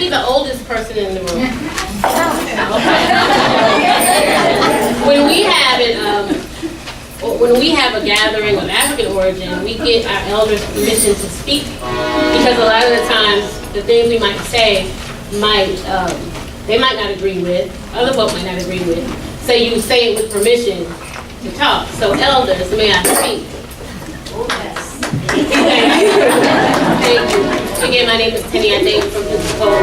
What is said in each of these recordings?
be the oldest person in the room. When we have a gathering of African origin, we get our elders permission to speak, because a lot of the times the things we might say they might not agree with, other folks might not agree with. So you say it with permission to talk. So elders, may I speak? Oh, yes. Thank you. Again, my name is Teniade from Pensacola.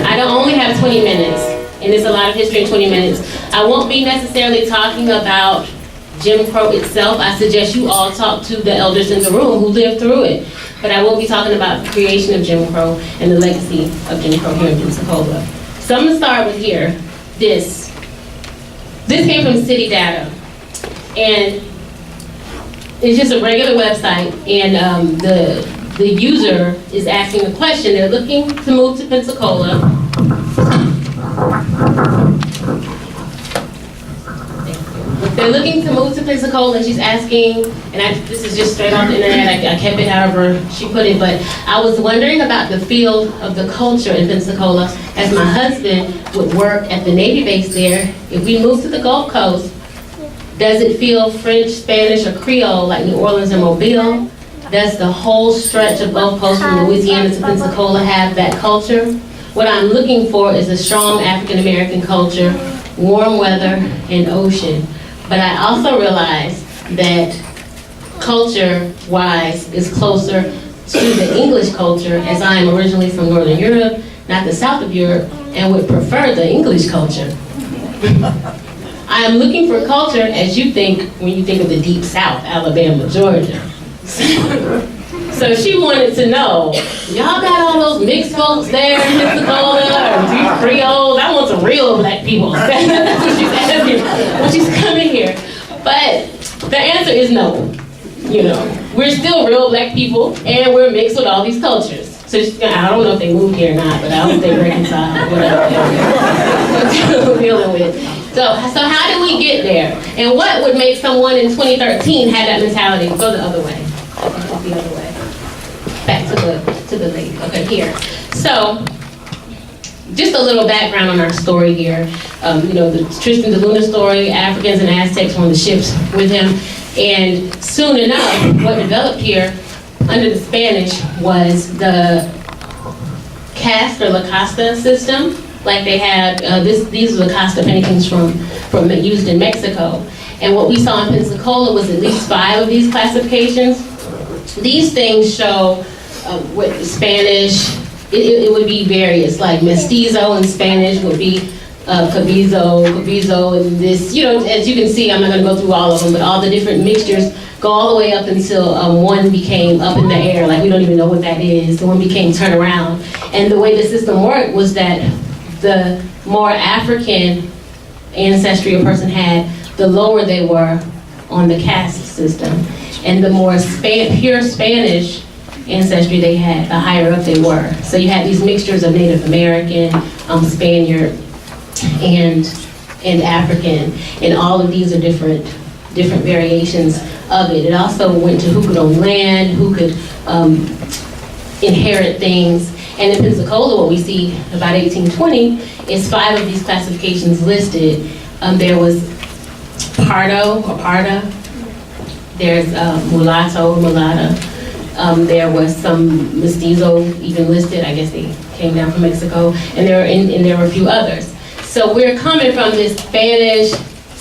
I don't only have 20 minutes, and there's a lot of history in 20 minutes. I won't be necessarily talking about Jim Crow itself. I suggest you all talk to the elders in the room who lived through it. But I will be talking about the creation of Jim Crow and the legacy of Jim Crow here in Pensacola. So I'm gonna start with here. This came from City Data, and it's just a regular website, and the user is asking a question. They're looking to move to Pensacola. They're looking to move to Pensacola. She's asking, and this is just straight off the internet, I kept it however she put it, but I was wondering about the feel of the culture in Pensacola, as my husband would work at the Navy base there. If we move to the Gulf Coast, does it feel French, Spanish, or Creole like New Orleans and Mobile? Does the whole stretch of Gulf Coast from Louisiana to Pensacola have that culture? What I'm looking for is a strong African American culture, warm weather, and ocean. But I also realize that culture-wise is closer to the English culture, as I am originally from Northern Europe, not the South of Europe, and would prefer the English culture. I am looking for culture as you think when you think of the Deep South, Alabama, Georgia. So she wanted to know, y'all got all those mixed folks there in Pensacola, or do you Creoles? I want some real black people. That's what she's asking when she's coming here. But the answer is no. You know, we're still real black people, and we're mixed with all these cultures. So I don't know if they moved here or not, but I hope they reconcile whatever we're dealing with. So how did we get there? And what would make someone in 2013 have that mentality? Go the other way. The other way. Back to the lady. Okay, here. So, just a little background on our story here. You know, the Tristan da Luna story, Africans and Aztecs on the ships with him. And soon enough, what developed here under the Spanish was the caste or La Casta system. Like they had, these are the Casta paintings from used in Mexico. And what we saw in Pensacola was at least 5 of these classifications. These things show what Spanish, it would be various, like mestizo in Spanish would be cabizo, and this, you know, as you can see, I'm not gonna go through all of them, but all the different mixtures go all the way up until one became up in the air, like we don't even know what that is. The one became turn around. And the way the system worked was that the more African ancestry a person had, the lower they were on the caste system. And the more pure Spanish ancestry they had, the higher up they were. So you had these mixtures of Native American, Spaniard, and African, and all of these are different variations of it. It also went to who could own land, who could inherit things. And in Pensacola, what we see about 1820 is 5 of these classifications listed. There was Pardo or Parda. There's mulatto, mulatta. There was some mestizo even listed. I guess they came down from Mexico, and there were a few others. So we're coming from this Spanish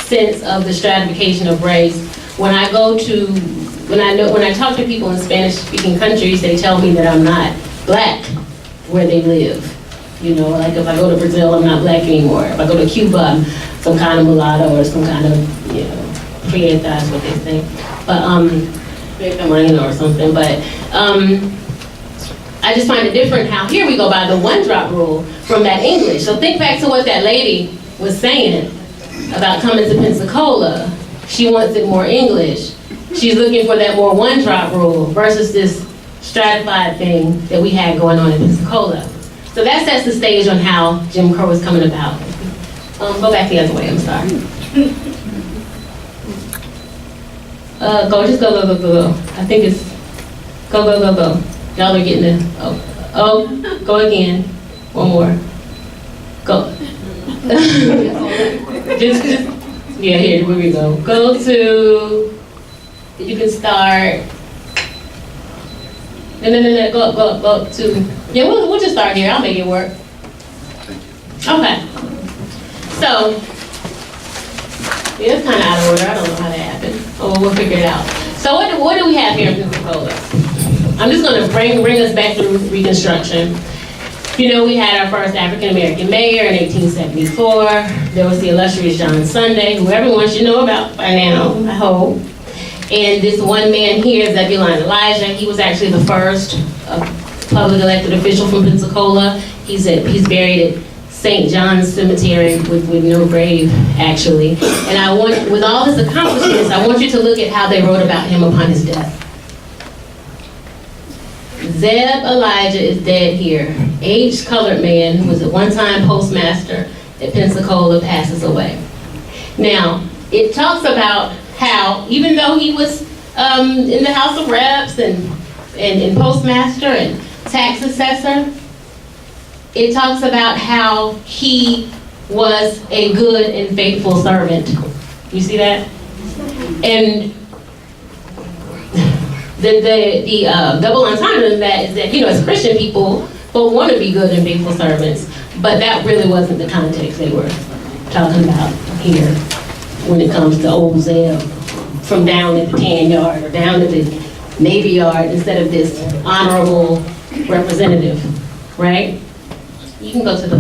sense of the stratification of race. When I talk to people in Spanish-speaking countries, they tell me that I'm not black where they live. You know, like if I go to Brazil, I'm not black anymore. If I go to Cuba, I'm some kind of mulatto or some kind of, you know, prieta is what they say. But, moreno or something. But I just find it different how here we go by the 1-drop rule from that English. So think back to what that lady was saying about coming to Pensacola. She wants it more English. She's looking for that more 1-drop rule versus this stratified thing that we had going on in Pensacola. So that sets the stage on how Jim Crow was coming about. Go back the other way, I'm sorry. Just go. I think it's go. Y'all are getting it. Oh, Oh, go again. One more. Go. just, yeah, here we go. Go to, you can start. No, go to, yeah, we'll just start here. I'll make it work. Okay. So, yeah, it's kind of out of order. I don't know how that happened. Oh, we'll figure it out. So what do we have here in Pensacola? I'm just going to bring us back through Reconstruction. You know, we had our first African-American mayor in 1874. There was the illustrious John Sunday, who everyone should know about by now, I hope. And this one man here, Zebulon Elijah, he was actually the first public elected official from Pensacola. He's buried at St. John's Cemetery with no grave, actually. And I want, with all his accomplishments, I want you to look at how they wrote about him upon his death. Zeb Elijah is dead here. Aged colored man who was at one time postmaster at Pensacola passes away. Now, it talks about how, even though he was in the House of Reps and postmaster and tax assessor, it talks about how he was a good and faithful servant. You see that? And the double entendre in that is that, you know, as Christian people, both want to be good and faithful servants, but that really wasn't the context they were talking about here when it comes to old Zeb from down at the tan yard or down at the Navy Yard instead of this honorable representative, right? You can go to the